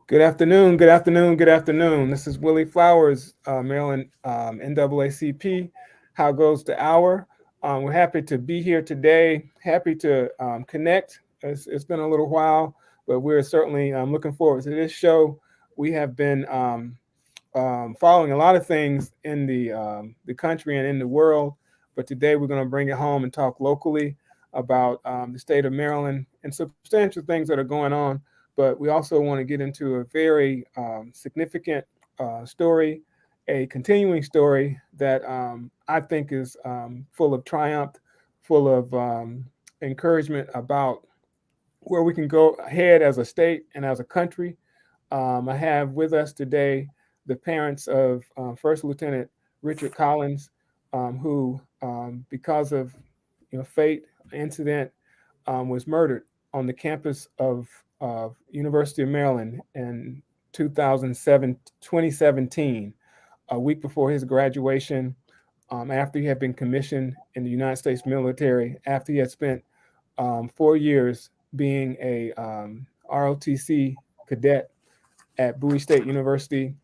Good afternoon, good afternoon, good afternoon. This is Willie Flowers, Maryland NAACP. How goes the hour? We're happy to be here today, happy to connect. It's been a little while, but we're certainly looking forward to this show. We have been following a lot of things in the country and in the world, but today we're going to bring it home and talk locally about the state of Maryland and substantial things that are going on. But we also want to get into a very significant story, a continuing story that I think is full of triumph, full of encouragement about where we can go ahead as a state and as a country. I have with us today the parents of First Lieutenant Richard Collins, who, because of fate, incident, was murdered on the campus of University of Maryland in 2017, a week before his graduation, after he had been commissioned in the United States military, after he had spent 4 years being a ROTC cadet at Bowie State University,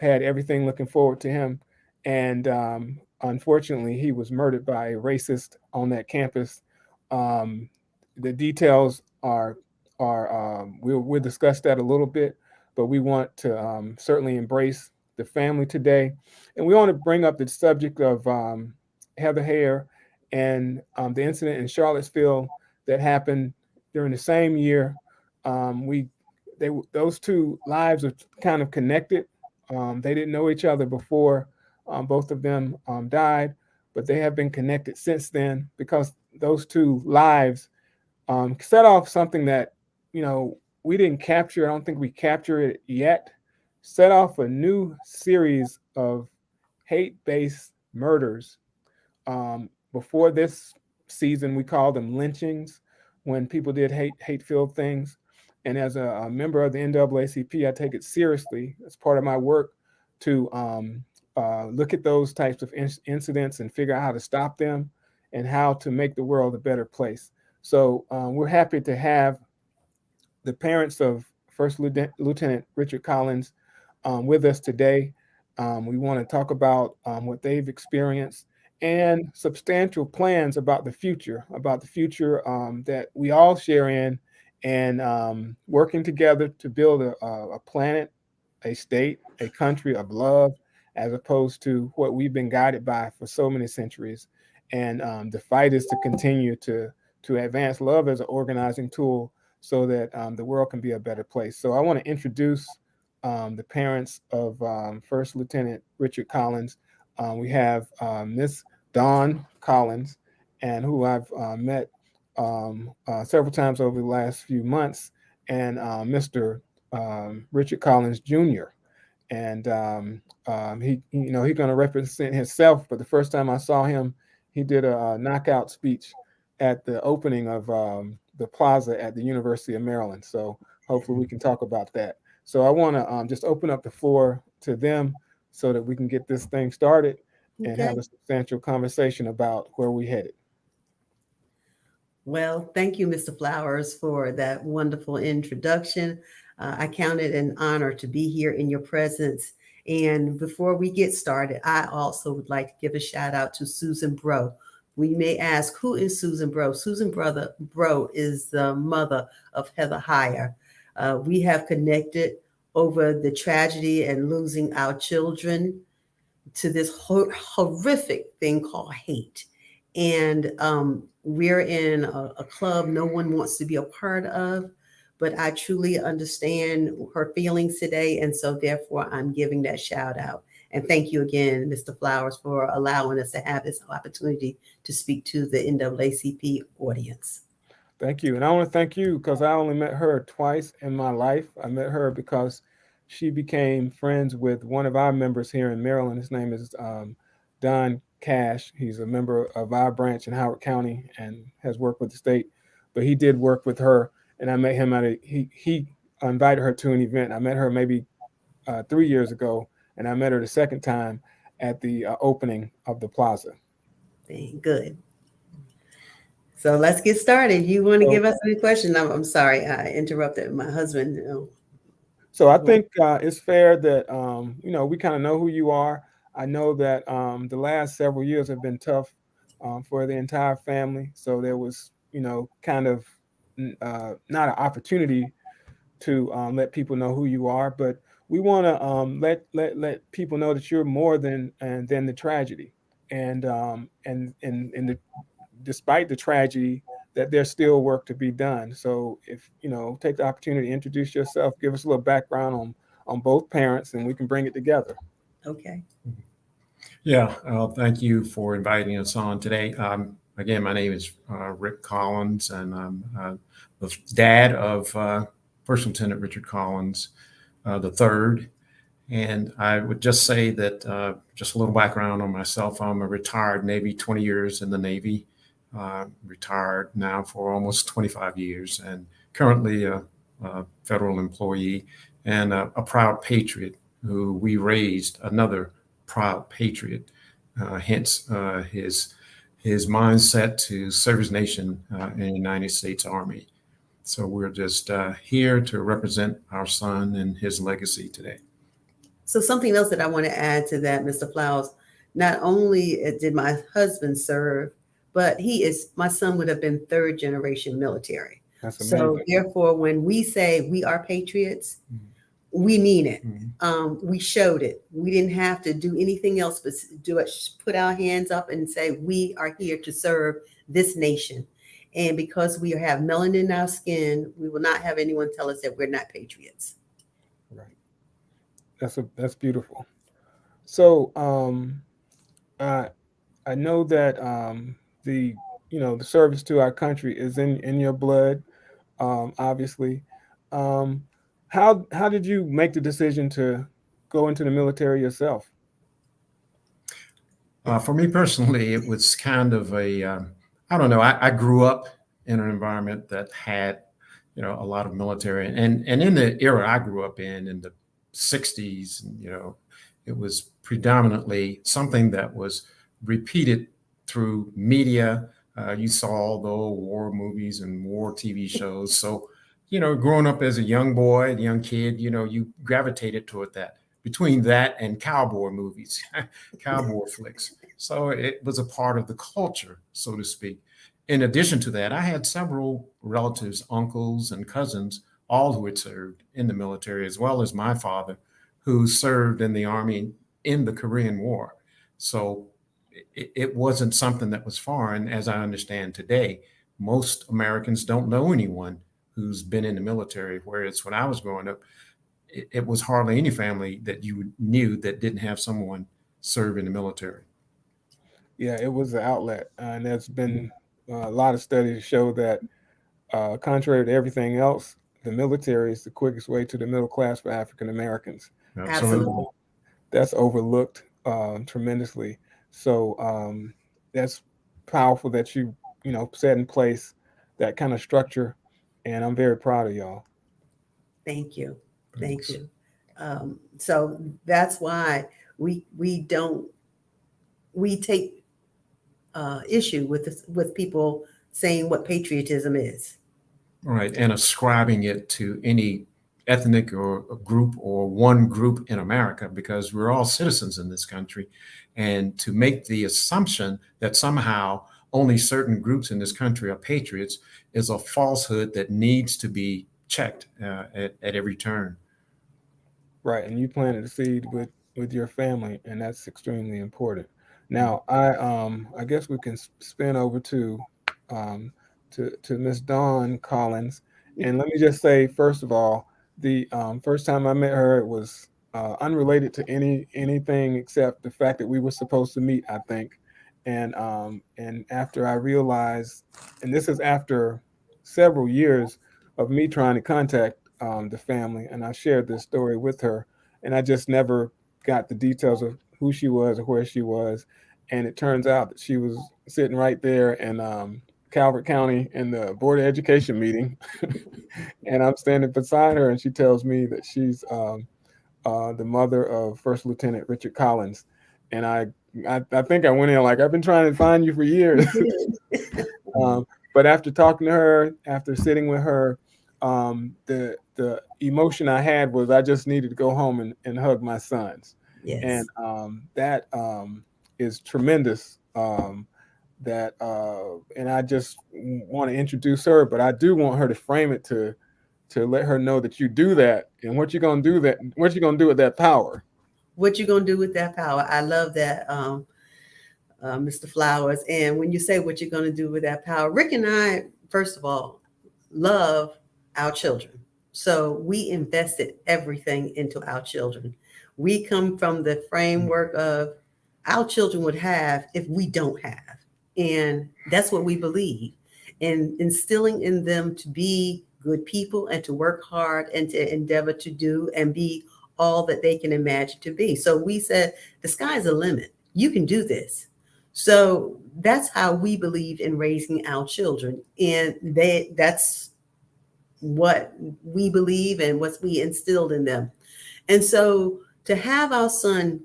had everything looking forward to him. And unfortunately, he was murdered by a racist on that campus. Um, the details we'll discuss that a little bit, but we want to certainly embrace the family today. And we want to bring up the subject of Heather Hare and the incident in Charlottesville that happened during the same year. We those two lives are kind of connected. They didn't know each other before both of them died, but they have been connected since then because those two lives set off something that we didn't capture. I don't think we capture it yet. Set off a new series of hate-based murders. Before this season, we called them lynchings when people did hate-filled things. And as a member of the NAACP, I take it seriously as part of my work to look at those types of incidents and figure out how to stop them and how to make the world a better place. So we're happy to have the parents of First Lieutenant Richard Collins with us today. We want to talk about what they've experienced and substantial plans about the future, that we all share in, and working together to build a planet, a state, a country of love, as opposed to what we've been guided by for so many centuries. And the fight is to continue to advance love as an organizing tool so that the world can be a better place. So I want to introduce the parents of First Lieutenant Richard Collins. We have Miss Dawn Collins, and who I've met several times over the last few months, and Mr. Richard Collins Jr. And he's going to represent himself. But the first time I saw him, he did a knockout speech at the opening of the plaza at the University of Maryland. So hopefully we can talk about that. So I want to just open up the floor to them so that we can get this thing started and have Okay. a substantial conversation about where we headed. Well, thank you, Mr. Flowers, for that wonderful introduction. I count it an honor to be here in your presence. And before we get started, I also would like to give a shout out to Susan Bro. We may ask, who is Susan Bro? Susan Bro is the mother of Heather Heyer. We have connected over the tragedy and losing our children to this horrific thing called hate. And we're in a club no one wants to be a part of, but I truly understand her feelings today. And so, therefore, I'm giving that shout out. And thank you again, Mr. Flowers, for allowing us to have this opportunity to speak to the NAACP audience. Thank you. And I want to thank you because I only met her twice in my life. I met her because she became friends with one of our members here in Maryland. His name is Don Cash. He's a member of our branch in Howard County and has worked with the state, but he did work with her. And I met him he invited her to an event. I met her maybe 3 years ago, and I met her the second time at the opening of the plaza. Good. So let's get started. You want to So, give us any question? I'm sorry, I interrupted my husband. So I think it's fair that we kind of know who you are. I know that the last several years have been tough for the entire family. So there was, kind of not an opportunity to let people know who you are, but we want to let people know that you're more than the tragedy, and despite the tragedy, that there's still work to be done. So if take the opportunity to introduce yourself, give us a little background on both parents, and we can bring it together. Okay. Yeah, thank you for inviting us on today. Again, my name is Rick Collins, and I'm the dad of First Lieutenant Richard Collins, the third. And I would just say that just a little background on myself. I'm a retired Navy, 20 years in the Navy, retired now for almost 25 years, and currently a federal employee and a proud patriot who we raised another proud patriot. Hence his mindset to serve his nation in the United States Army. So we're just here to represent our son and his legacy today. So something else that I want to add to that, Mr. Flowers, not only did my husband serve, but my son would have been third generation military. That's So amazing. therefore, when we say we are patriots, we mean it. We showed it. We didn't have to do anything else but do it, put our hands up and say, we are here to serve this nation. And because we have melanin in our skin, we will not have anyone tell us that we're not patriots. Right. That's beautiful. So I I know that the the service to our country is in your blood, obviously. Um, how did you make the decision to go into the military yourself? For me personally, it was kind of I don't know. I grew up in an environment that had, a lot of military, and in the era I grew up in the '60s, it was predominantly something that was repeated through media. You saw all the old war movies and war TV shows. So, growing up as a young boy, a young kid, you gravitated toward that. Between that and cowboy movies, cowboy flicks. So it was a part of the culture, so to speak. In addition to that, I had several relatives, uncles, and cousins, all who had served in the military, as well as my father, who served in the Army in the Korean War. So it wasn't something that was foreign, as I understand today. Most Americans don't know anyone who's been in the military, whereas when I was growing up, it was hardly any family that you knew that didn't have someone serve in the military. Yeah, it was an outlet, and there's been a lot of studies to show that, contrary to everything else, the military is the quickest way to the middle class for African Americans, and Absolutely. Absolutely. that's overlooked tremendously. So that's powerful that you set in place that kind of structure, and I'm very proud of y'all. Thank you. Thank Thanks. you. So that's why we don't we take issue with people saying what patriotism is. All right. And ascribing it to any ethnic or a group or one group in America, because we're all citizens in this country. And to make the assumption that somehow only certain groups in this country are patriots is a falsehood that needs to be checked at every turn. Right, and you planted the seed with your family, and that's extremely important. Now, I guess we can spin over um to Miss Dawn Collins, and let me just say first of all, the first time I met her, it was unrelated to anything except the fact that we were supposed to meet, I think, and after I realized, and this is after several years of me trying to contact the family, and I shared this story with her, and I just never got the details of who she was or where she was, and it turns out that she was sitting right there in Calvert County in the Board of Education meeting, and I'm standing beside her, and she tells me that she's the mother of First Lieutenant Richard Collins, and I think I went in like I've been trying to find you for years. You did. But after talking to her, after sitting with her, the emotion I had was I just needed to go home and hug my sons, and Yes. that is tremendous. That and I just want to introduce her, but I do want her to frame it to let her know that you do that, and what you're gonna do that what you're gonna do with that power. What you gonna do with that power? I love that, Mr. Flowers. And when you say what you're gonna do with that power, Rick and I, first of all, love our children. So we invested everything into our children. We come from the framework of our children would have if we don't have. And that's what we believe. And instilling in them to be good people and to work hard and to endeavor to do and be all that they can imagine to be. So we said, the sky's the limit. You can do this. So that's how we believe in raising our children. And that's what we believe and what we instilled in them. And so to have our son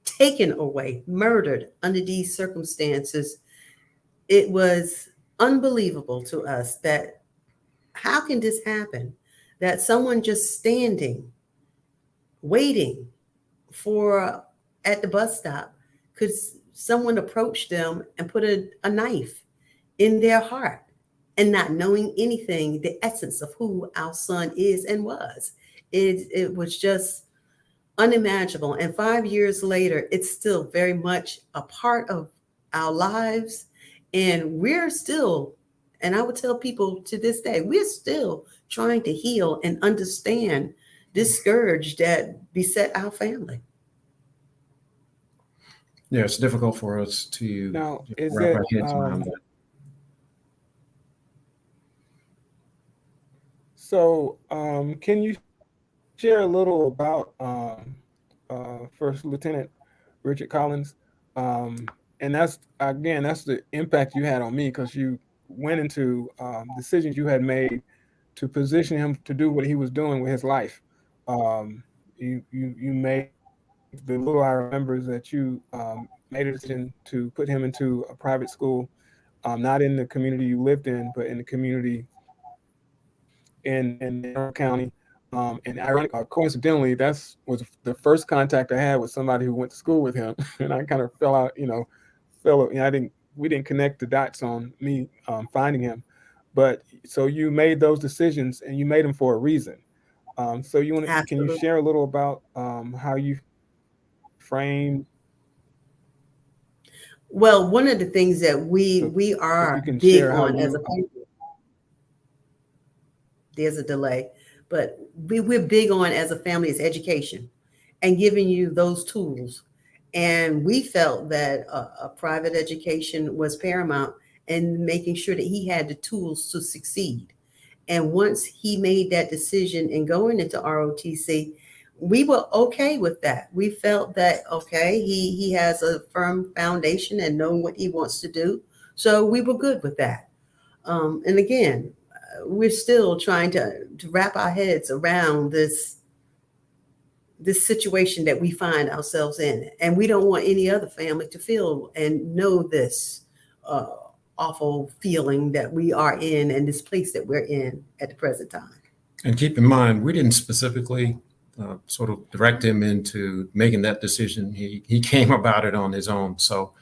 taken away, murdered under these circumstances, it was unbelievable to us that how can this happen? That someone just standing, waiting for at the bus stop, could someone approach them and put a knife in their heart and not knowing anything, the essence of who our son is and was. It was just unimaginable. And 5 years later, it's still very much a part of our lives. And we're still, and I would tell people to this day, we're still trying to heal and understand this scourge that beset our family. Yeah, it's difficult for us to Now, is wrap our it heads around that. so? Can you share a little about First Lieutenant Richard Collins? And that's again, that's the impact you had on me because you went into decisions you had made to position him to do what he was doing with his life. You made the little I remember is that you made a decision to put him into a private school, not in the community you lived in, but in the community in Monroe County. And coincidentally, that's was the first contact I had with somebody who went to school with him, and I kind of fell out, I didn't we didn't connect the dots on me finding him, but so you made those decisions and you made them for a reason. So can you Absolutely. share a little about how you framed Well, one of the things that so we if are you can big share how on as a you family, there's a delay, but we're big on as a family is education and giving you those tools. And we felt that a private education was paramount in making sure that he had the tools to succeed. And once he made that decision in going into ROTC, we were okay with that. We felt that, okay, he has a firm foundation and knowing what he wants to do. So we were good with that. And again, we're still trying to wrap our heads around this situation that we find ourselves in. And we don't want any other family to feel and know this uh, awful feeling that we are in and this place that we're in at the present time. And keep in mind, we didn't specifically sort of direct him into making that decision. He came about it on his own. So,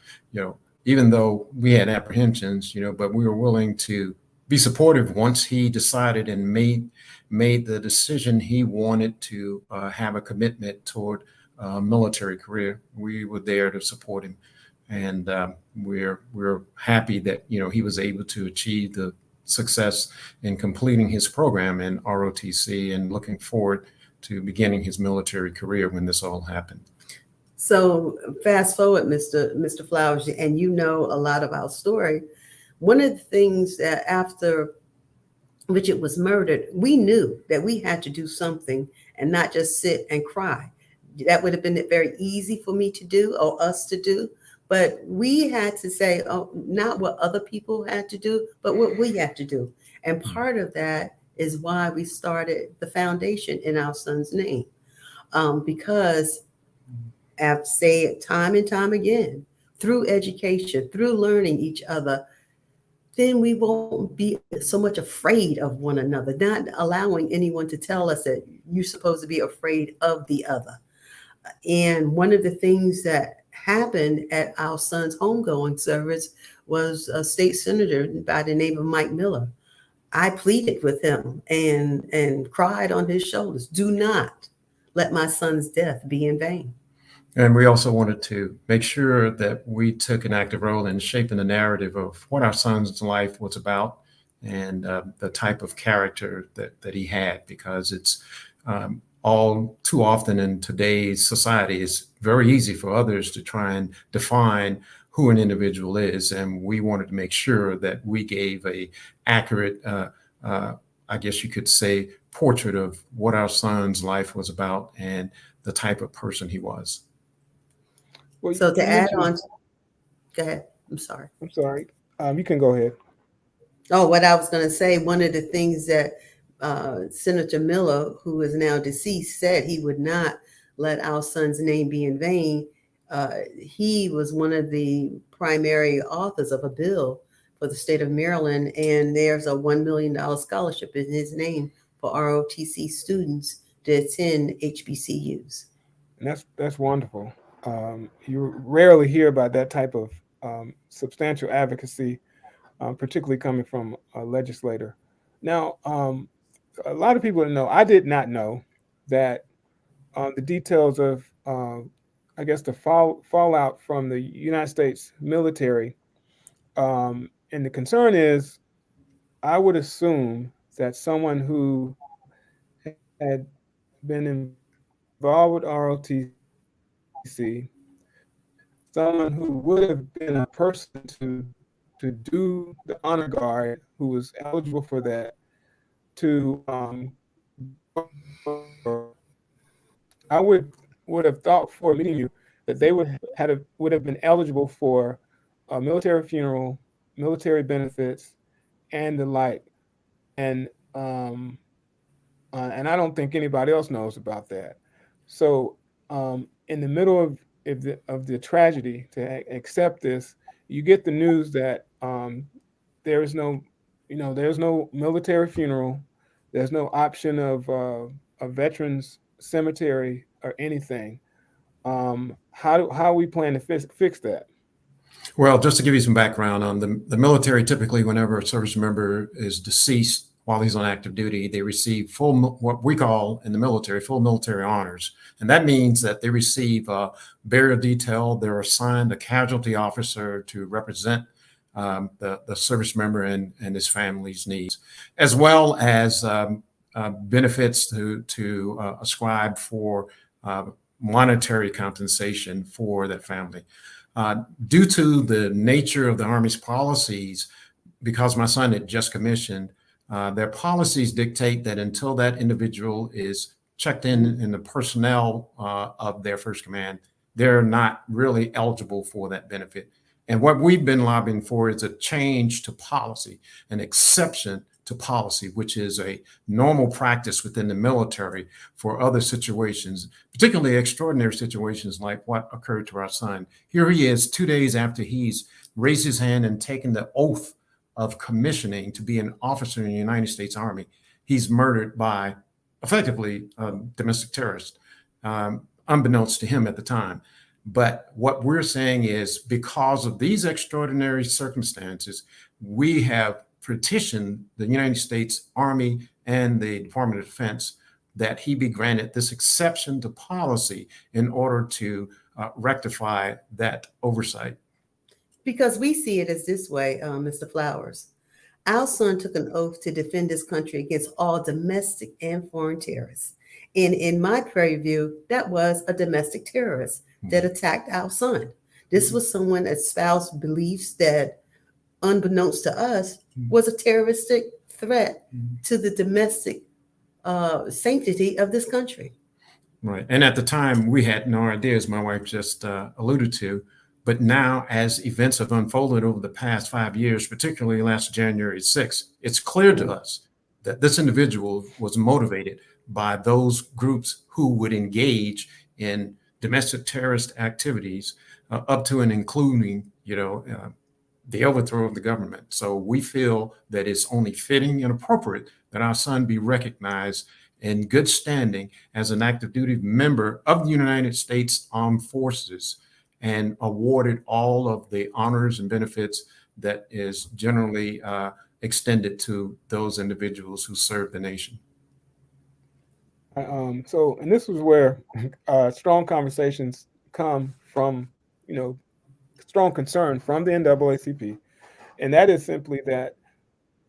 even though we had apprehensions, but we were willing to be supportive once he decided and made the decision he wanted to have a commitment toward a military career. We were there to support him, and we're happy that he was able to achieve the success in completing his program in ROTC and looking forward to beginning his military career when this all happened. So fast forward, Mr. Flowers, and you know a lot of our story. One of the things that after Richard was murdered, we knew that we had to do something and not just sit and cry. That would have been very easy for me to do or us to do. But we had to say, oh, not what other people had to do, but what we had to do. And part of that is why we started the foundation in our son's name. Because I've said time and time again, through education, through learning each other, then we won't be so much afraid of one another, not allowing anyone to tell us that you're supposed to be afraid of the other. And one of the things that happened at our son's homegoing service was a state senator by the name of Mike Miller. I pleaded with him and cried on his shoulders, do not let my son's death be in vain. And we also wanted to make sure that we took an active role in shaping the narrative of what our son's life was about and the type of character that he had, because it's all too often in today's society, it's very easy for others to try and define who an individual is. And we wanted to make sure that we gave a accurate, I guess you could say, portrait of what our son's life was about and the type of person he was. Well, So to you add mentioned, on, go ahead. I'm sorry. I'm sorry. You can go ahead. Oh, what I was going to say, one of the things that Senator Miller, who is now deceased, said he would not let our son's name be in vain. He was one of the primary authors of a bill for the state of Maryland, and there's a $1 million scholarship in his name for ROTC students to attend HBCUs. And that's wonderful. You rarely hear about that type of substantial advocacy, particularly coming from a legislator. Now, a lot of people don't know. I did not know that the details of, I guess, the fallout from the United States military. And the concern is, I would assume that someone who had been involved with ROTC, someone who would have been a person to do the honor guard, who was eligible for that, to I would have thought for meeting you that they would have been eligible for a military funeral, military benefits, and the like. And and I don't think anybody else knows about that. So, in the middle of the tragedy, to accept this, you get the news that there is no, there's no military funeral, there's no option of a veterans cemetery or anything. How we plan to fix that? Well, just to give you some background on the military, typically whenever a service member is deceased while he's on active duty, they receive what we call in the military, full military honors. And that means that they receive a burial detail. They're assigned a casualty officer to represent the service member and his family's needs, as well as benefits to ascribe for monetary compensation for that family. Due to the nature of the Army's policies, because my son had just commissioned, their policies dictate that until that individual is checked in the personnel of their first command, they're not really eligible for that benefit. And what we've been lobbying for is a change to policy, an exception to policy, which is a normal practice within the military for other situations, particularly extraordinary situations like what occurred to our son. Here he is 2 days after he's raised his hand and taken the oath of commissioning to be an officer in the United States Army. He's murdered by effectively a domestic terrorist, unbeknownst to him at the time. But what we're saying is, because of these extraordinary circumstances, we have petitioned the United States Army and the Department of Defense that he be granted this exception to policy in order to rectify that oversight. Because we see it as this way, Mr. Flowers. Our son took an oath to defend this country against all domestic and foreign terrorists. And in my purview, that was a domestic terrorist that attacked our son. This was someone that espoused beliefs that, unbeknownst to us, was a terroristic threat to the domestic sanctity of this country. Right. And at the time, we had no idea, as my wife just alluded to. But now, as events have unfolded over the past 5 years, particularly last January 6th, it's clear to us that this individual was motivated by those groups who would engage in domestic terrorist activities up to and including, the overthrow of the government. So we feel that it's only fitting and appropriate that our son be recognized in good standing as an active duty member of the United States Armed Forces and awarded all of the honors and benefits that is generally extended to those individuals who serve the nation. So, and this was where strong conversations come from, you know, strong concern from the NAACP, and that is simply that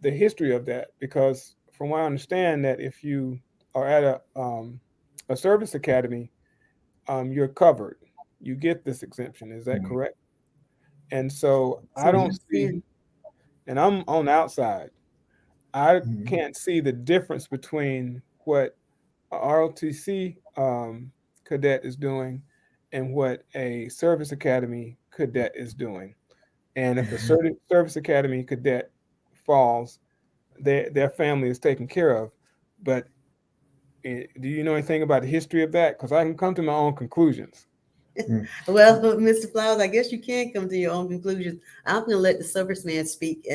the history of that, because from what I understand, that if you are at a service academy, you're covered. You get this exemption. Is that Mhm. correct? And so So I you don't see, can, and I'm on the outside. I Mhm. can't see the difference between what a ROTC cadet is doing and what a service academy cadet is doing. And if a service academy cadet falls, their family is taken care of. But do you know anything about the history of that? Because I can come to my own conclusions. Mhm. well, Mr. Flowers, I guess you can come to your own conclusions. I'm going to let the serviceman speak,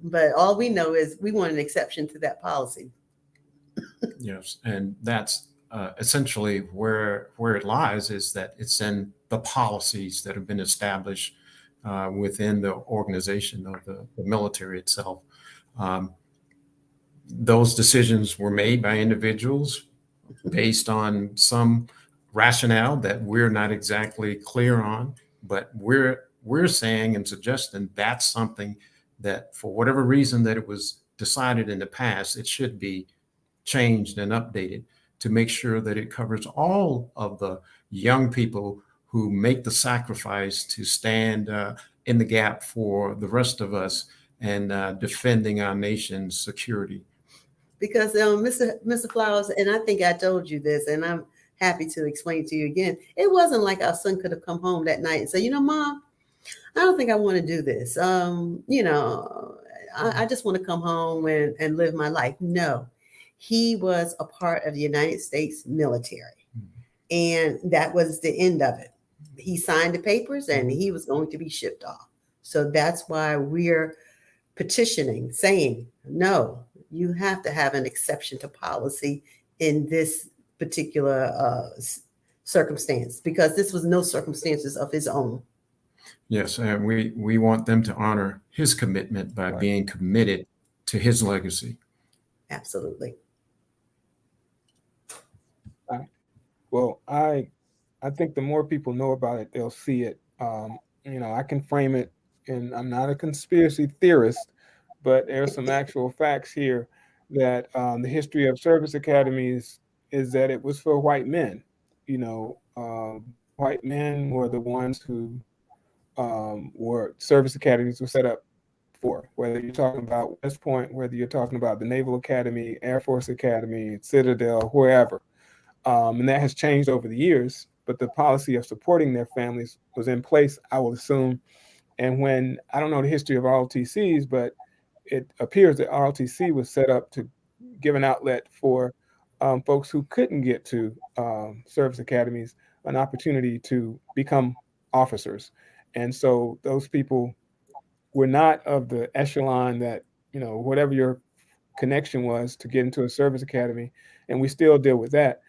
but all we know is we want an exception to that policy. Yes, and that's essentially where it lies, is that it's in the policies that have been established within the organization of the military itself. Um, those decisions were made by individuals based on some rationale that we're not exactly clear on, but we're saying and suggesting that's something that, for whatever reason that it was decided in the past, it should be changed and updated to make sure that it covers all of the young people who make the sacrifice to stand in the gap for the rest of us and defending our nation's security. Because Mr. Flowers, and I think I told you this, and I'm happy to explain to you again. It wasn't like our son could have come home that night and say, Mom, I don't think I want to do this. I just want to come home and live my life. No, he was a part of the United States military, and that was the end of it. He signed the papers and he was going to be shipped off. So that's why we're petitioning, saying, no, you have to have an exception to policy in this particular circumstance, because this was no circumstances of his own. Yes, and we want them to honor his commitment by Right. being committed to his legacy. Absolutely. I, well, I think the more people know about it, they'll see it. I can frame it, and I'm not a conspiracy theorist, but there are some actual facts here that the history of service academies is that it was for white men. White men were the ones who were service academies were set up for. Whether you're talking about West Point, whether you're talking about the Naval Academy, Air Force Academy, Citadel, wherever. And that has changed over the years, but the policy of supporting their families was in place, I will assume. And when, I don't know the history of ROTCs, but it appears that ROTC was set up to give an outlet for folks who couldn't get to service academies an opportunity to become officers. And so those people were not of the echelon that, whatever your connection was to get into a service academy, and we still deal with that.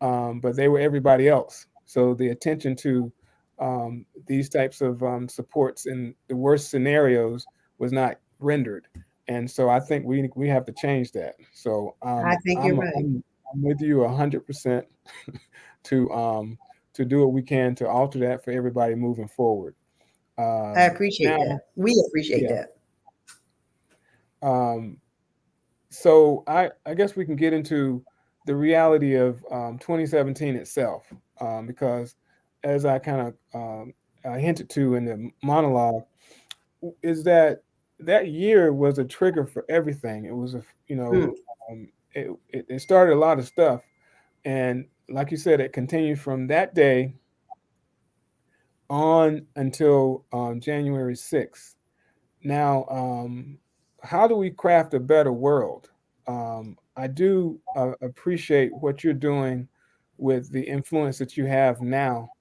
But they were everybody else. So the attention to these types of supports in the worst scenarios was not rendered, and so I think we have to change that. So I think you're right. I'm with you 100% to to do what we can to alter that for everybody moving forward. I appreciate Now, that. We appreciate yeah. that. Um, so I guess we can get into the reality of 2017 itself, because as I kind of I hinted to in the monologue, is that that year was a trigger for everything. It was Hmm. it started a lot of stuff, and like you said, it continued from that day on until January 6th. Now, how do we craft a better world? I do appreciate what you're doing with the influence that you have now.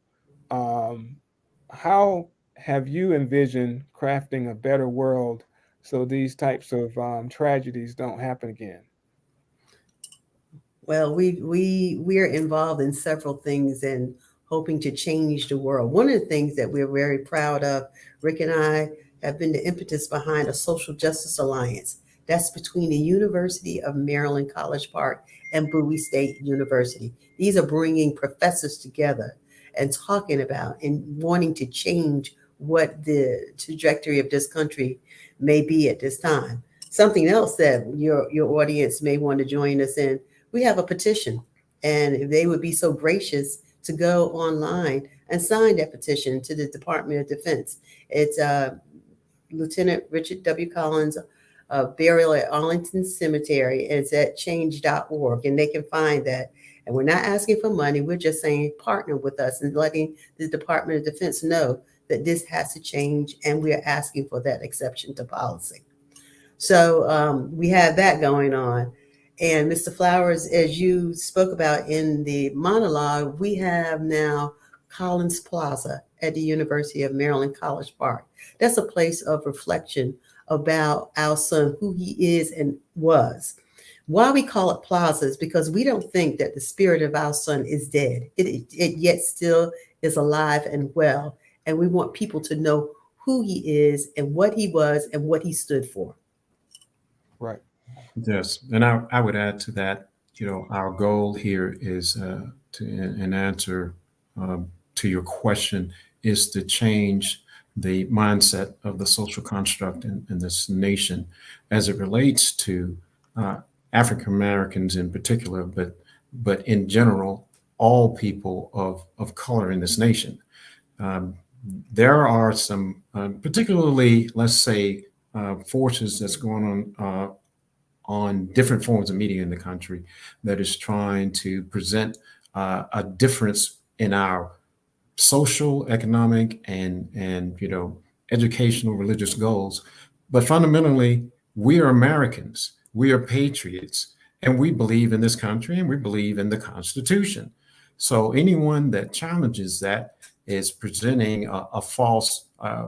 Um, how have you envisioned crafting a better world so these types of tragedies don't happen again? Well, we're involved in several things and hoping to change the world. One of the things that we're very proud of, Rick and I, have been the impetus behind a social justice alliance. That's between the University of Maryland College Park and Bowie State University. These are bringing professors together and talking about and wanting to change what the trajectory of this country may be at this time. Something else that your audience may want to join us in, we have a petition, and if they would be so gracious to go online and sign that petition to the Department of Defense. It's Lieutenant Richard W. Collins, burial at Arlington Cemetery. It's at change.org, and they can find that. And we're not asking for money. We're just saying partner with us and letting the Department of Defense know that this has to change, and we are asking for that exception to policy. So we have that going on. And Mr. Flowers, as you spoke about in the monologue, we have now Colins Plaza at the University of Maryland College Park. That's a place of reflection about our son, who he is and was. Why we call it plaza is because we don't think that the spirit of our son is dead. It yet still is alive and well. And we want people to know who he is and what he was and what he stood for. Right. Yes, and I would add to that, our goal here is to, in answer to your question, is to change the mindset of the social construct in this nation as it relates to African Americans in particular, but in general, all people of color in this nation. There are some, particularly, let's say, forces that's going on different forms of media in the country that is trying to present a difference in our social, economic, and educational, religious goals. But fundamentally, we are Americans, we are patriots, and we believe in this country and we believe in the Constitution. So anyone that challenges that is presenting a false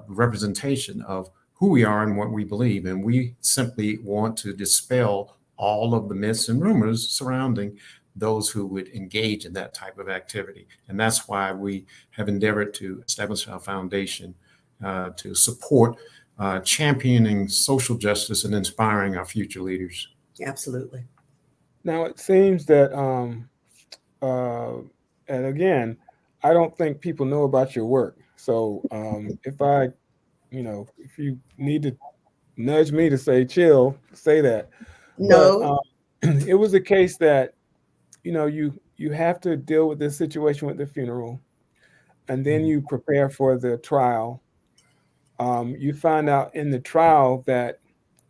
representation of who we are and what we believe. And we simply want to dispel all of the myths and rumors surrounding those who would engage in that type of activity. And that's why we have endeavored to establish our foundation to support championing social justice and inspiring our future leaders. Absolutely. Now it seems that, and again, I don't think people know about your work. So if you need to nudge me to say chill, say that. But No. it was a case that you have to deal with this situation with the funeral, and then you prepare for the trial. You find out in the trial that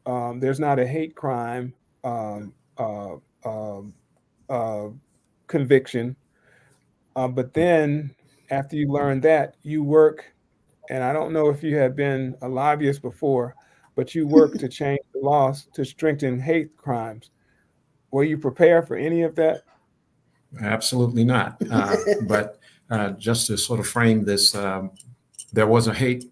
there's not a hate crime um, uh, um, uh, conviction, but then after you learn that, you work. And I don't know if you had been a lobbyist before, but you work to change the laws to strengthen hate crimes. Were you prepared for any of that? Absolutely not. But just to sort of frame this, there was a hate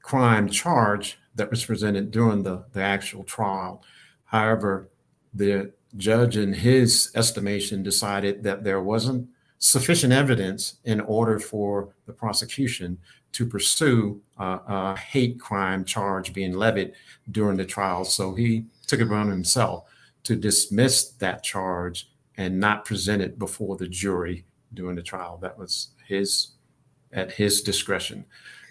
crime charge that was presented during the actual trial. However, the judge, in his estimation, decided that there wasn't sufficient evidence in order for the prosecution to pursue a hate crime charge being levied during the trial. So he took it upon himself to dismiss that charge and not present it before the jury during the trial. That was at his discretion.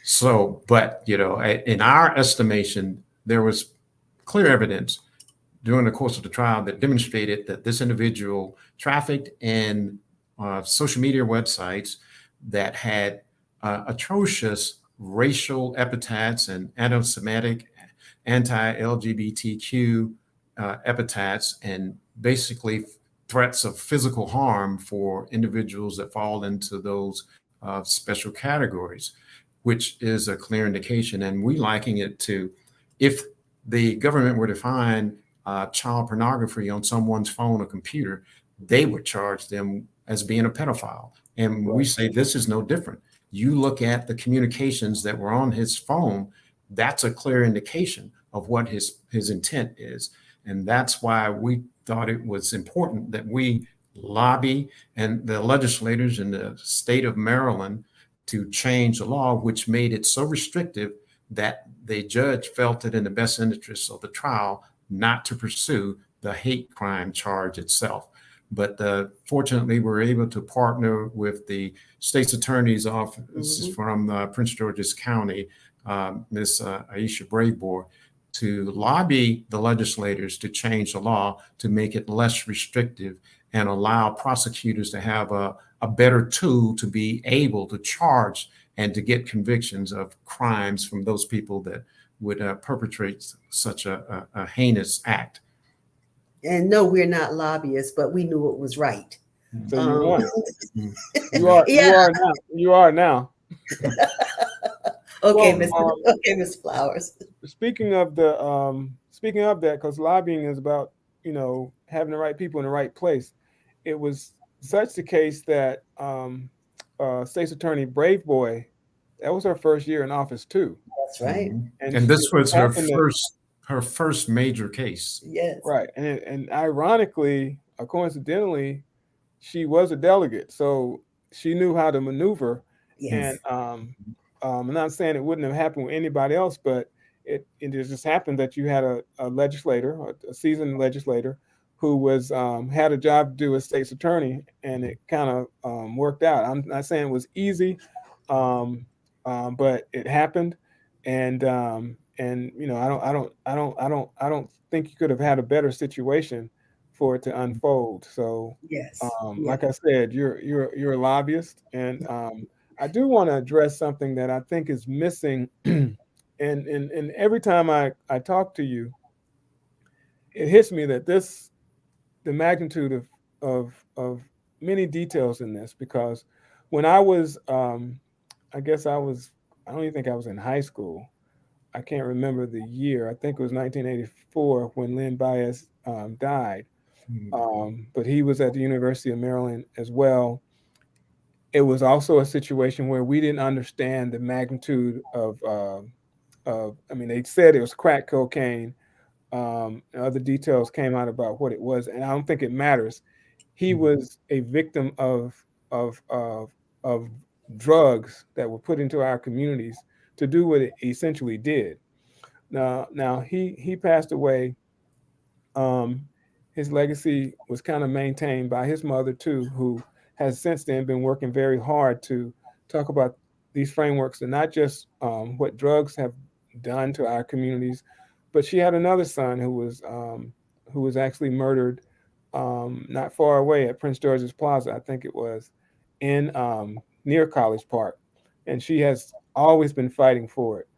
So, but in our estimation, there was clear evidence during the course of the trial that demonstrated that this individual trafficked in social media websites that had atrocious racial epithets and anti-Semitic, anti-LGBTQ epithets, and basically threats of physical harm for individuals that fall into those special categories, which is a clear indication. And we liken it to if the government were to find child pornography on someone's phone or computer, they would charge them as being a pedophile. And we say this is no different. you look at the communications that were on his phone, that's a clear indication of what his intent is. And that's why we thought it was important that we lobby and the legislators in the state of Maryland to change the law, which made it so restrictive that the judge felt it in the best interest of the trial not to pursue the hate crime charge itself. But fortunately, we're able to partner with the state's attorney's office from Prince George's County, Ms. Aisha Braveboard, to lobby the legislators to change the law to make it less restrictive and allow prosecutors to have a better tool to be able to charge and to get convictions of crimes from those people that would perpetrate such a heinous act. And no, we're not lobbyists, but we knew it was right. So you won. Yeah. You are now. Okay, Well, Ms. Flowers. Speaking of that, because lobbying is about, having the right people in the right place. It was such the case that State's Attorney Brave Boy, that was her first year in office too. That's right. And this was her first major case. Yes. Right. And ironically, or coincidentally, she was a delegate, so she knew how to maneuver. Yes. And I'm not saying it wouldn't have happened with anybody else, but it just happened that you had a legislator, a seasoned legislator, who was had a job to do as state's attorney, and it kind of worked out. I'm not saying it was easy, but it happened, and I don't think you could have had a better situation for it to unfold. So Yes. like I said, you're a lobbyist, and I do want to address something that I think is missing. And every time I talk to you, it hits me that the magnitude of many details in this, because when I was I don't even think I was in high school. I can't remember the year. I think it was 1984 when Len Bias died. But he was at the University of Maryland as well. It was also a situation where we didn't understand the magnitude of they said it was crack cocaine. Other details came out about what it was, and I don't think it matters. He was a victim of drugs that were put into our communities to do what it essentially did. Now he passed away. His legacy was kind of maintained by his mother too, who has since then been working very hard to talk about these frameworks and not just what drugs have done to our communities, but she had another son who was actually murdered not far away at Prince George's Plaza, I think it was, in near College Park, and she has always been fighting for it,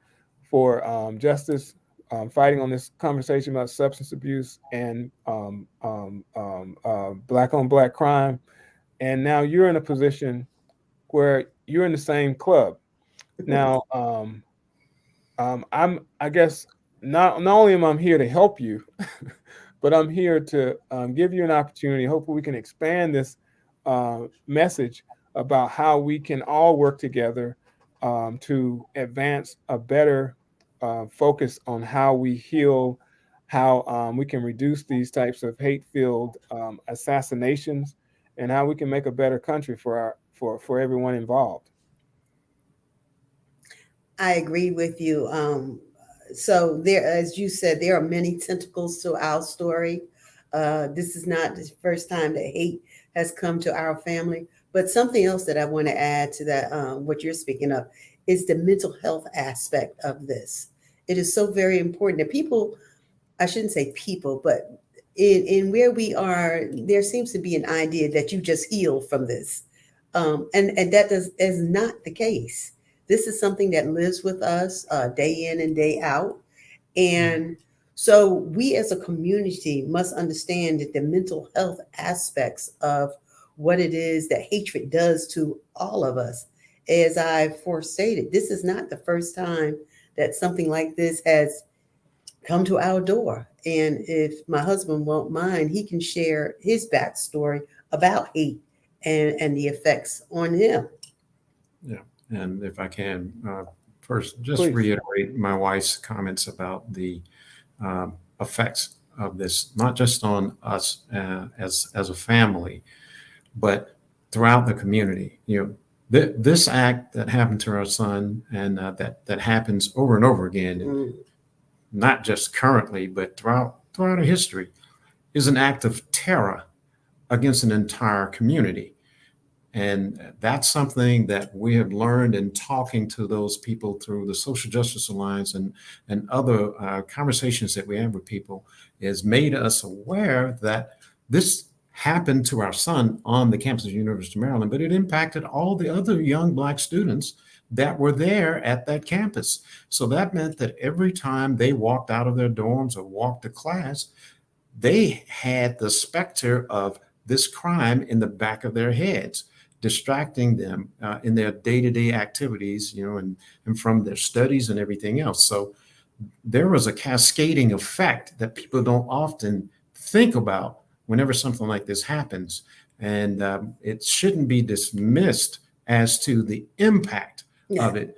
for justice, fighting on this conversation about substance abuse and black on black crime. And now you're in a position where you're in the same club. Now, I guess not only am I here to help you, but I'm here to give you an opportunity. Hopefully we can expand this message about how we can all work together to advance a better focus on how we heal, how we can reduce these types of hate-filled assassinations, and how we can make a better country for everyone involved. I agree with you. So there, as you said, there are many tentacles to our story. This is not the first time that hate has come to our family. But something else that I want to add to that, what you're speaking of, is the mental health aspect of this. It is so very important that people, I shouldn't say people, but in where we are, there seems to be an idea that you just heal from this. And that is not the case. This is something that lives with us day in and day out. And so we as a community must understand that the mental health aspects of what it is that hatred does to all of us. As I forestated, this is not the first time that something like this has come to our door. And if my husband won't mind, he can share his backstory about hate and the effects on him. Yeah. And if I can, first just Please. reiterate my wife's comments about the effects of this, not just on us as a family, but throughout the community. This act that happened to our son, and that happens over and over again, Mm. not just currently, but throughout our history, is an act of terror against an entire community. And that's something that we have learned in talking to those people through the Social Justice Alliance and other conversations that we have with people, has made us aware that this happened to our son on the campus of the University of Maryland, but it impacted all the other young Black students that were there at that campus. So that meant that every time they walked out of their dorms or walked to class, they had the specter of this crime in the back of their heads, distracting them in their day-to-day activities, and from their studies and everything else. So there was a cascading effect that people don't often think about whenever something like this happens. And it shouldn't be dismissed as to the impact Yeah. of it,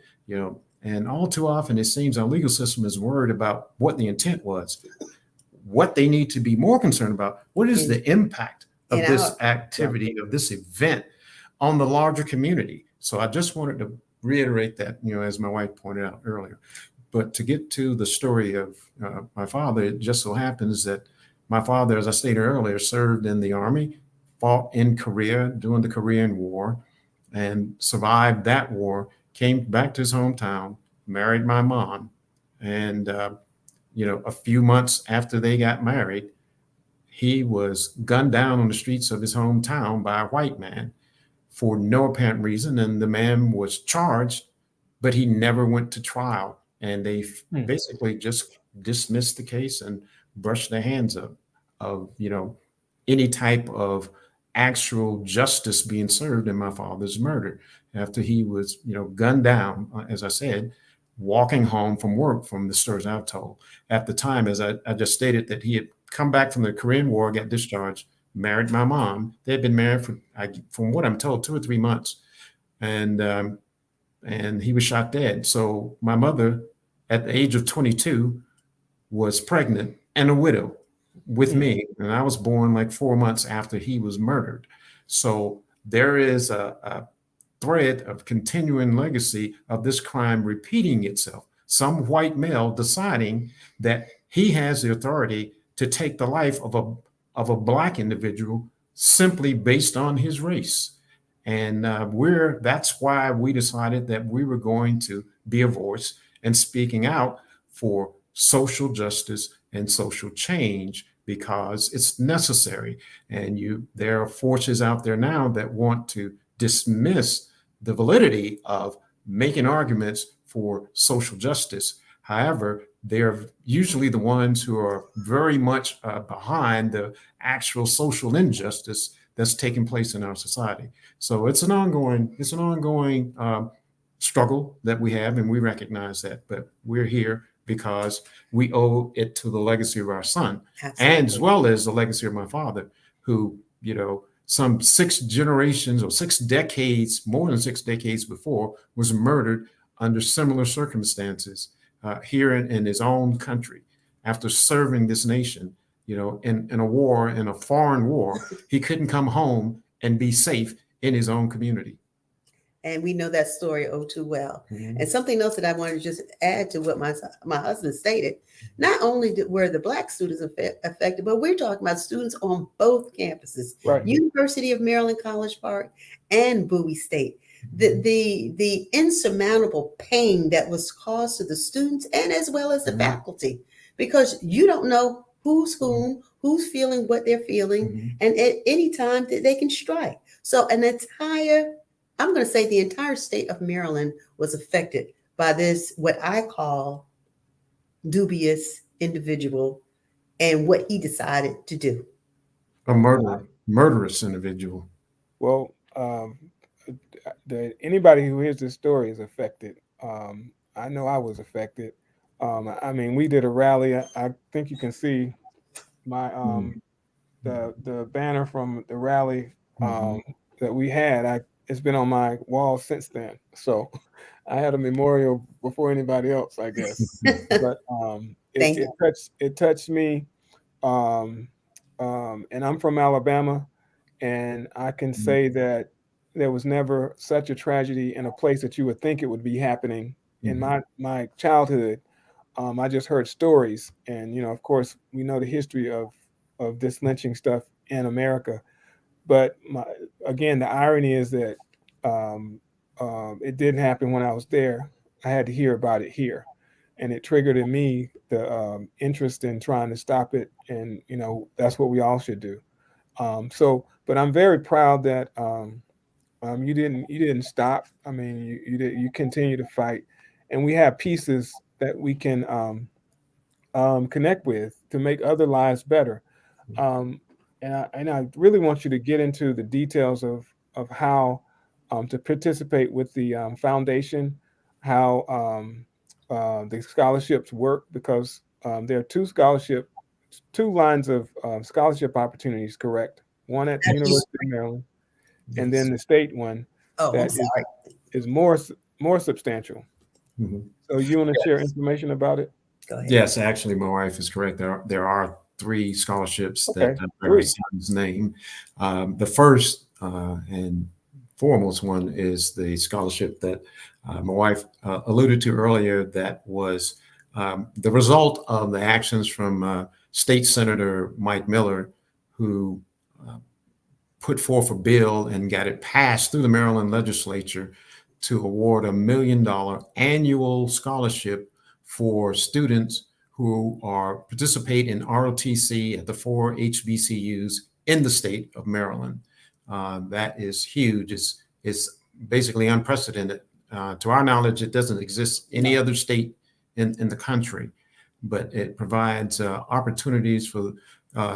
and all too often it seems our legal system is worried about what the intent was. What they need to be more concerned about, what is the impact of this activity, of this event on the larger community? So I just wanted to reiterate that, as my wife pointed out earlier. But to get to the story of my father, it just so happens that my father, as I stated earlier, served in the Army, fought in Korea during the Korean War, and survived that war, came back to his hometown, married my mom, and a few months after they got married, he was gunned down on the streets of his hometown by a white man for no apparent reason. And the man was charged, but he never went to trial. And they basically just dismissed the case and brushed their hands up of, any type of actual justice being served in my father's murder after he was, gunned down, as I said, walking home from work, from the stories I've told. At the time, as I just stated, that he had come back from the Korean War, got discharged, married my mom. They had been married for, from what I'm told, 2 or 3 months, and he was shot dead. So my mother, at the age of 22, was pregnant and a widow with me, and I was born like 4 months after he was murdered. So there is a thread of continuing legacy of this crime repeating itself. Some white male deciding that he has the authority to take the life of a Black individual simply based on his race. And that's why we decided that we were going to be a voice and speaking out for social justice and social change, because it's necessary. And there are forces out there now that want to dismiss the validity of making arguments for social justice. However, they're usually the ones who are very much behind the actual social injustice that's taking place in our society. So it's an ongoing struggle that we have, and we recognize that. But we're here because we owe it to the legacy of our son, and as well as the legacy of my father, who, some 6 generations or 6 decades, more than 6 decades before, was murdered under similar circumstances here in his own country after serving this nation, in a war, in a foreign war. He couldn't come home and be safe in his own community. And we know that story oh too well. And something else that I wanted to just add to what my husband stated, not only were the Black students affected, but we're talking about students on both campuses, Right. University of Maryland, College Park, and Bowie State. The insurmountable pain that was caused to the students and as well as the faculty, because you don't know who's feeling what they're feeling, and at any time that they can strike. So I'm going to say the entire state of Maryland was affected by this, what I call dubious individual and what he decided to do. A murderous individual. Well, anybody who hears this story is affected. I know I was affected. I mean, we did a rally. I think you can see my the banner from the rally that we had. it's been on my wall since then. So I had a memorial before anybody else, I guess. But Thank you. it touched me. Um, and I'm from Alabama, and I can say that there was never such a tragedy in a place that you would think it would be happening. In my childhood, I just heard stories, and of course, we know the history of this lynching stuff in America. But again, the irony is that um, it didn't happen when I was there. I had to hear about it here, and it triggered in me the interest in trying to stop it. And that's what we all should do. But I'm very proud that you didn't stop. I mean, you continue to fight, and we have pieces that we can connect with to make other lives better. Um, and I really want you to get into the details of how to participate with the foundation, how the scholarships work, because there are two lines of scholarship opportunities, correct? One at the That's- University of Maryland, and then the state one Oh, I'm that sorry. is more substantial. Mhm. So you want to share information about it? Go ahead. Yes, actually, my wife is correct. There are three scholarships that Okay, bear her three. son's name. The first and foremost one is the scholarship that my wife alluded to earlier. That was the result of the actions from State Senator Mike Miller, who uh, put forth a bill and got it passed through the Maryland legislature to award $1 million annual scholarship for students who are participate in ROTC at the four HBCUs in the state of Maryland. That is huge. It's basically unprecedented. To our knowledge, it doesn't exist any other state in the country, but it provides opportunities for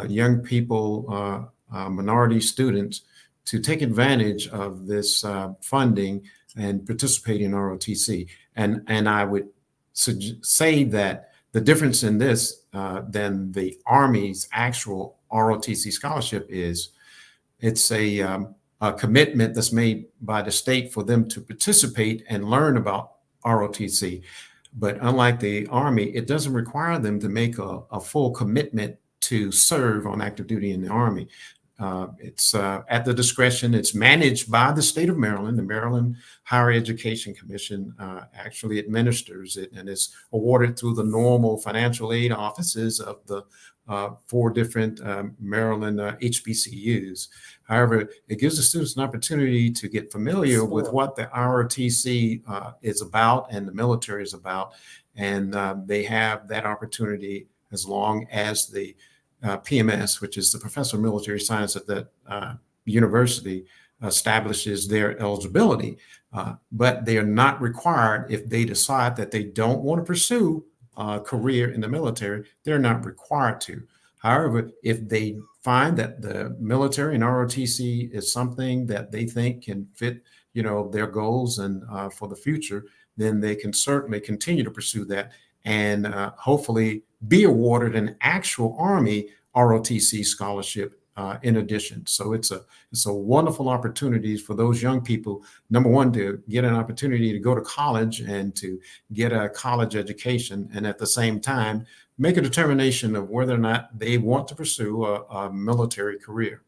young people, minority students, to take advantage of this funding and participate in ROTC. And I would say that the difference in this than the Army's actual ROTC scholarship is it's a commitment that's made by the state for them to participate and learn about ROTC. But unlike the Army, it doesn't require them to make a full commitment to serve on active duty in the Army. It's at the discretion. It's managed by the state of Maryland. The Maryland Higher Education Commission actually administers it, and it's awarded through the normal financial aid offices of the four different Maryland HBCUs. However, it gives the students an opportunity to get familiar with what the ROTC is about and the military is about, and they have that opportunity as long as the PMS, which is the Professor of Military Science at that university, establishes their eligibility. But they are not required if they decide that they don't want to pursue a career in the military, they're not required to. However, if they find that the military and ROTC is something that they think can fit, their goals and for the future, then they can certainly continue to pursue that and hopefully be awarded an actual Army ROTC scholarship in addition. So it's a wonderful opportunity for those young people. Number one, to get an opportunity to go to college and to get a college education, and at the same time make a determination of whether or not they want to pursue a military career.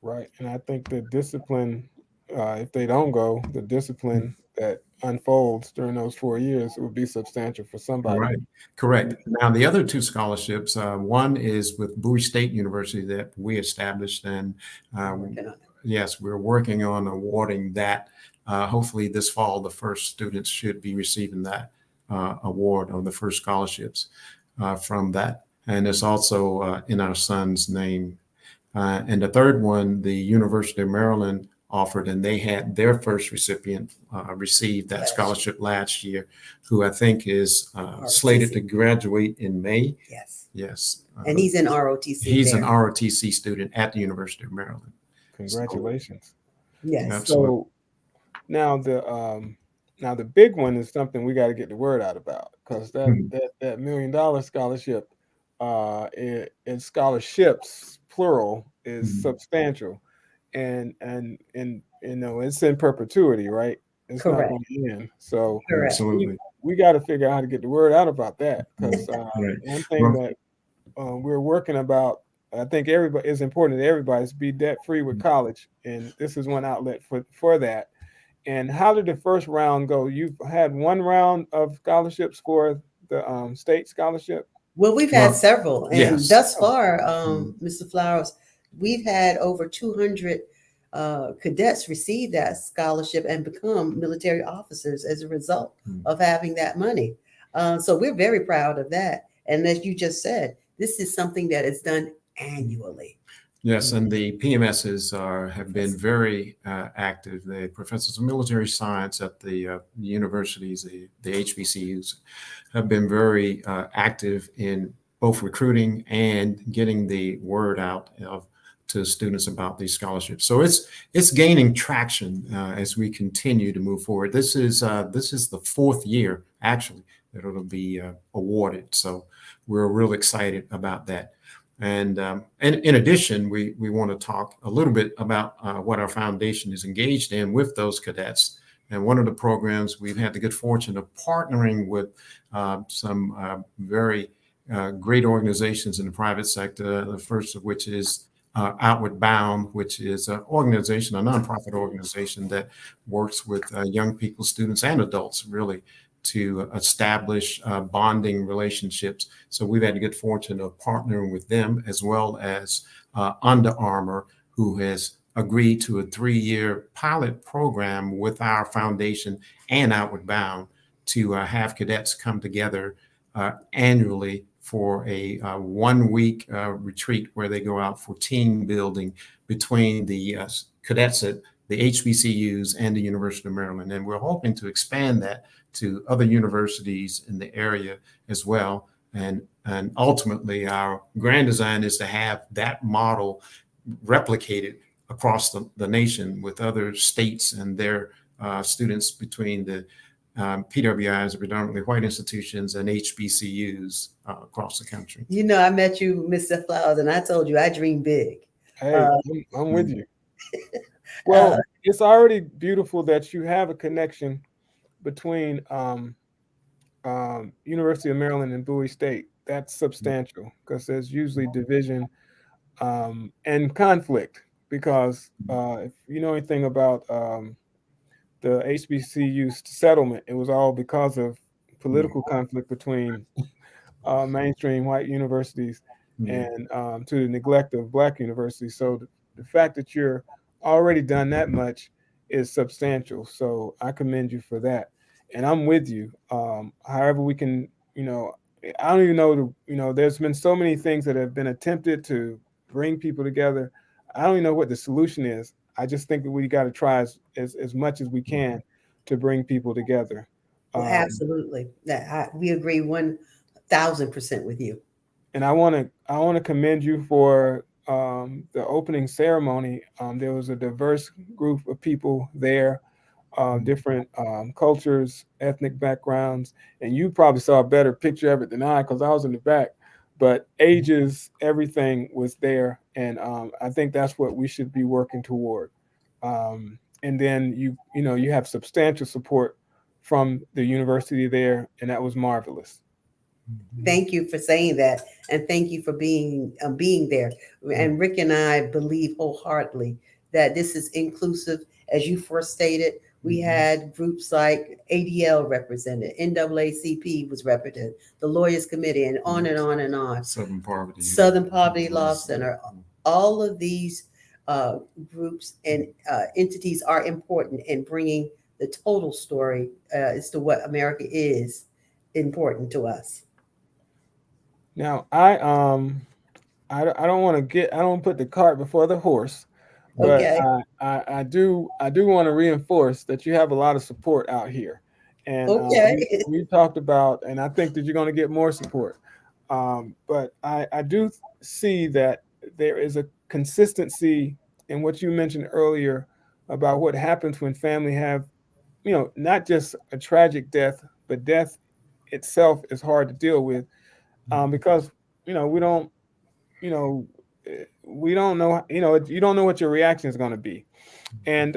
Right. And I think the discipline, if they don't go, the discipline that unfolds during those 4 years would be substantial for somebody. Right, correct. Now, the other two scholarships, one is with Bowie State University that we established, and yes, we're working on awarding that. Hopefully this fall, the first students should be receiving that award or the first scholarships from that. And it's also in our son's name. And the third one, the University of Maryland offered, and they had their first recipient receive that scholarship last year, who I think is slated to graduate in May. Yes. Yes. And he's in ROTC. He's an ROTC student at the University of Maryland. Congratulations. Yes. Absolutely. So now the big one is something we got to get the word out about, because that $1 million scholarship, in scholarships plural, is substantial. and it's in perpetuity, right? It's not Correct. going to end. So Correct. Absolutely. we got to figure out how to get the word out about that, because Right. one thing Well, that we're working about, I think everybody is important to everybody, is be debt free with college, and this is one outlet for that. And how did the first round go? You've had one round of scholarships for the state scholarship. Well, we've had well, several, and yes. thus far, Mm, Mr. Flowers, we've had over 200 cadets receive that scholarship and become military officers as a result mm. of having that money. So we're very proud of that. And as you just said, this is something that is done annually. Yes, and the PMSs have been Yes. very active. The professors of military science at the universities, the HBCUs, have been very active in both recruiting and getting the word out to students about these scholarships. So it's gaining traction as we continue to move forward. This is the fourth year actually that it'll be awarded. So we're real excited about that. And in addition, we want to talk a little bit about what our foundation is engaged in with those cadets. And one of the programs, we've had the good fortune of partnering with some very great organizations in the private sector. The first of which is Outward Bound, which is an organization, a nonprofit organization that works with young people, students, and adults, really, to establish bonding relationships. So we've had the good fortune of partnering with them, as well as Under Armour, who has agreed to a 3-year pilot program with our foundation and Outward Bound to have cadets come together annually for a 1 week retreat where they go out for team building between the cadets at the HBCUs and the University of Maryland. And we're hoping to expand that to other universities in the area as well. And ultimately, our grand design is to have that model replicated across the nation with other states and their students between the PWIs, predominantly white institutions, and HBCUs across the country. You know, I met you, Mr. Flowers, and I told you I dream big. Hey, Uh, I'm with Mm. you. uh, Well, it's already beautiful that you have a connection between University of Maryland and Bowie State. That's substantial because there's usually division and conflict. Because if you know anything about the HBCU settlement, it was all because of Mm. political conflict between mainstream white universities Mm. and to the neglect of black universities. So the fact that you're already done that much is substantial. So I commend you for that. And I'm with you. However, we can, I don't even know, there's been so many things that have been attempted to bring people together. I don't even know what the solution is. I just think that we got to try as much as we can to bring people together. well, Um, absolutely. We agree 1,000% with you. and I want to commend you for the opening ceremony. There was a diverse group of people there, different cultures, ethnic backgrounds, and you probably saw a better picture of it than I because I was in the back. But ages, everything was there, and I think that's what we should be working toward. And then you have substantial support from the university there, and that was marvelous. Thank you for saying that, and thank you for being there. And Rick and I believe wholeheartedly that this is inclusive. As you first stated, we had groups like ADL represented, NAACP was represented, the Lawyers Committee, and on and on and on. Southern Poverty. Southern Poverty Law Center. All of these uh, groups and entities are important in bringing the total story as to what America is important to us. Now, I don't want to I don't put the cart before the horse, but Okay. I do want to reinforce that you have a lot of support out here, and Okay. we talked about, and I think that you're going to get more support. But I do see that there is a consistency in what you mentioned earlier about what happens when family have, not just a tragic death, but death itself is hard to deal with, because we don't, you know we don't know, you don't know what your reaction is going to be. And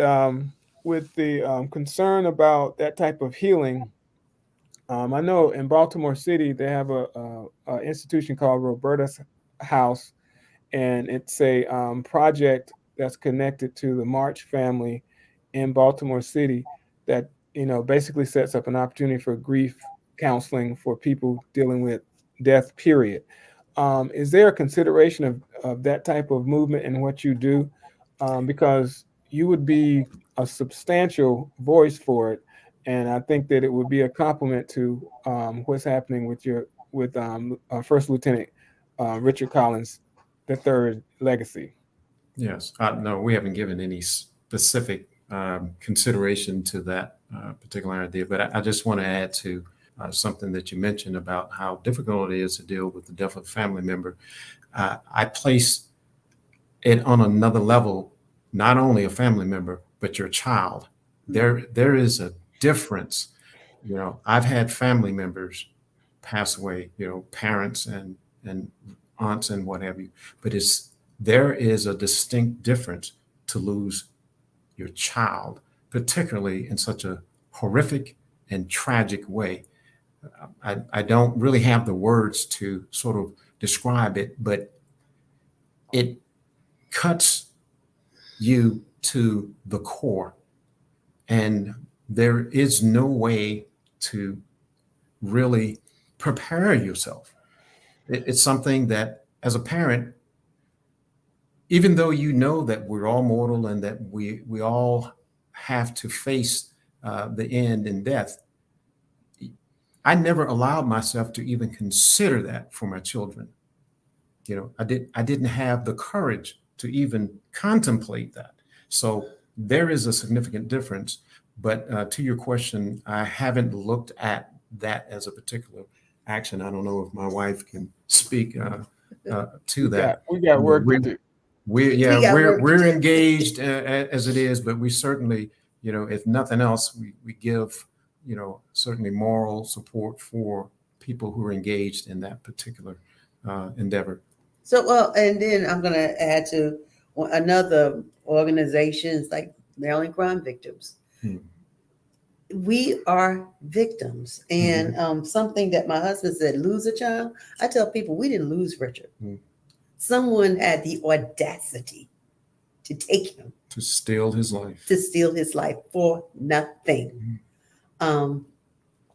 with the concern about that type of healing, I know in Baltimore City they have a institution called Roberta's House, and it's a project that's connected to the March family in Baltimore City that basically sets up an opportunity for grief counseling for people dealing with death. Period. Is there a consideration of that type of movement in what you do? Because you would be a substantial voice for it, and I think that it would be a compliment to what's happening with First Lieutenant Richard Collins the third legacy. Yes. No, we haven't given any specific consideration to that particular idea, but I just want to add to something that you mentioned about how difficult it is to deal with the death of a family member. I place it on another level, not only a family member, but your child. There is a difference. I've had family members pass away, parents and aunts and what have you, but there is a distinct difference to lose your child, particularly in such a horrific and tragic way. I don't really have the words to sort of describe it, but it cuts you to the core. And there is no way to really prepare yourself. It's something that, as a parent, even though you know that we're all mortal and that we all have to face the end in death, I never allowed myself to even consider that for my children. I didn't have the courage to even contemplate that. So there is a significant difference. But to your question, I haven't looked at that as a particular action. I don't know if my wife can speak to that. We got work to We, do. we're engaged as it is, but we certainly, if nothing else, we give, certainly moral support for people who are engaged in that particular endeavor. So, well, and then I'm going to add to another organizations like Maryland Crime Victims. Hmm. We are victims. And something that my husband said, lose a child. I tell people we didn't lose Richard. Someone had the audacity to take him, to steal his life for nothing.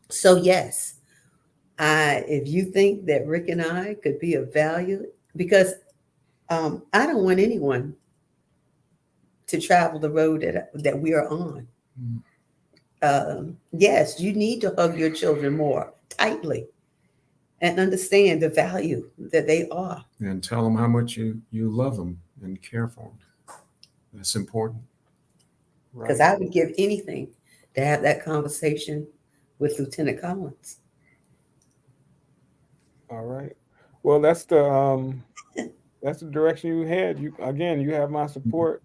So yes, if you think that Rick and I could be of value, because I don't want anyone to travel the road that we are on. Yes, you need to hug your children more tightly and understand the value that they are. And tell them how much you love them and care for them. That's important. Because I would give anything to have that conversation with Lieutenant Collins. All right. Well, that's the direction you had. You have my support.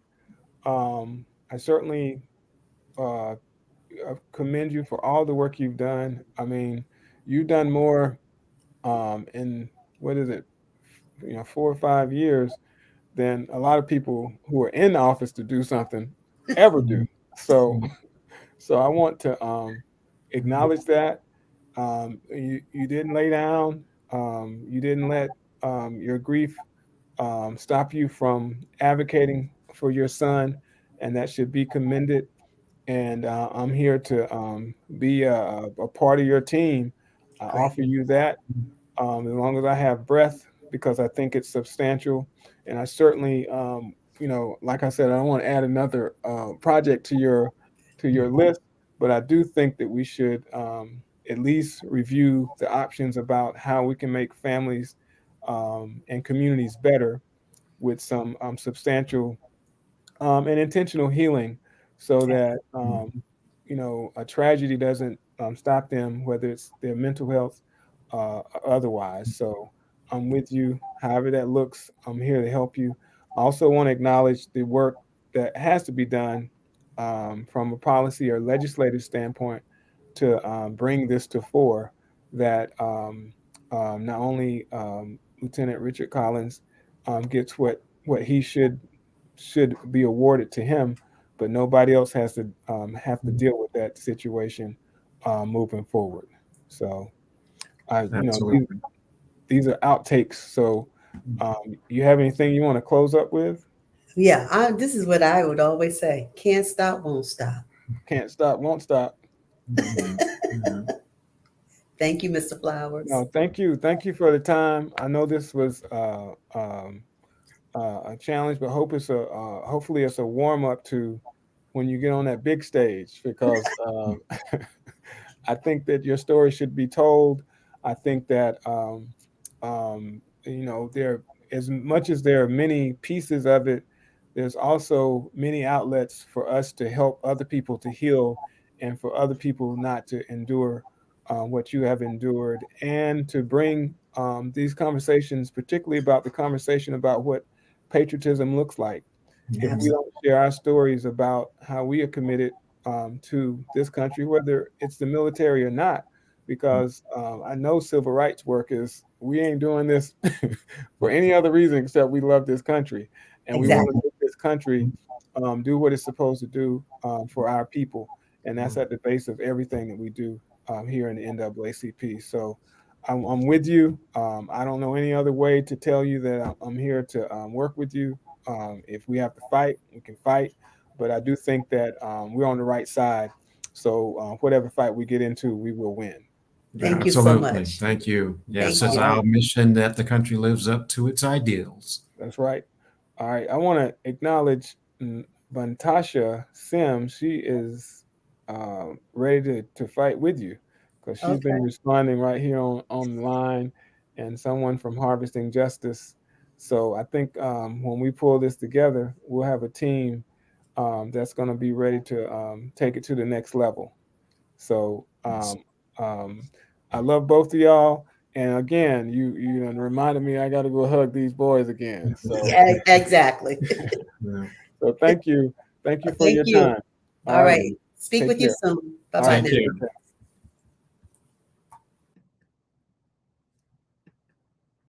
I certainly commend you for all the work you've done. I mean, you've done more in what is it, 4 or 5 years than a lot of people who are in office to do something ever do. So, so I want to acknowledge that. You didn't lay down. You didn't let your grief stop you from advocating for your son, and that should be commended. And I'm here to be a part of your team. I Great. offer you that as long as I have breath, because I think it's substantial. And I certainly, like I said, I don't want to add another project to your list, but I do think that we should at least review the options about how we can make families and communities better with some substantial and intentional healing, so that a tragedy doesn't stop them, whether it's their mental health or otherwise. So I'm with you, however that looks. I'm here to help you. I also want to acknowledge the work that has to be done from a policy or legislative standpoint to bring this to fore, that not only Lieutenant Richard Collins gets what he should be awarded to him, but nobody else has to have to deal with that situation moving forward. So Absolutely. these are outtakes. So you have anything you want to close up with? Yeah, this is what I would always say: can't stop, won't stop. Can't stop, won't stop. Mhm. Yeah. Thank you, Mr. Flowers. No, thank you for the time. I know this was a challenge, but hopefully it's a warm up to when you get on that big stage, because I think that your story should be told. I think that there, as much as there are many pieces of it, there's also many outlets for us to help other people to heal, and for other people not to endure what you have endured, and to bring these conversations, particularly about the conversation about what patriotism looks like. If we Absolutely. don't share our stories about how we are committed to this country, whether it's the military or not, because I know civil rights workers, we ain't doing this for any other reason except we love this country, and we want to Exactly. make this country do what it's supposed to do for our people, and that's at the base of everything that we do here in the NAACP. So I'm with you. I don't know any other way to tell you that I'm here to work with you. If we have to fight, we can fight. But I do think that we're on the right side. So whatever fight we get into, we will win. Thank you so Absolutely. much. Thank you. Thank Yes, All it's you. right. our mission that the country lives up to its ideals. That's right. All right. I want to acknowledge Bantasha Sims. She is ready to fight with you, because she's been Okay. responding right here on the line, and someone from Harvesting Justice. So I think when we pull this together, we'll have a team that's going to be ready to take it to the next level. So Yes. I love both of y'all. And again, you done reminded me I got to go hug these boys again. So Yeah, exactly. Yeah. thank you for Thank your you. time. All All right, right. Mhm. Speak take with you care. soon. Bye All bye right, Take now. care. take care.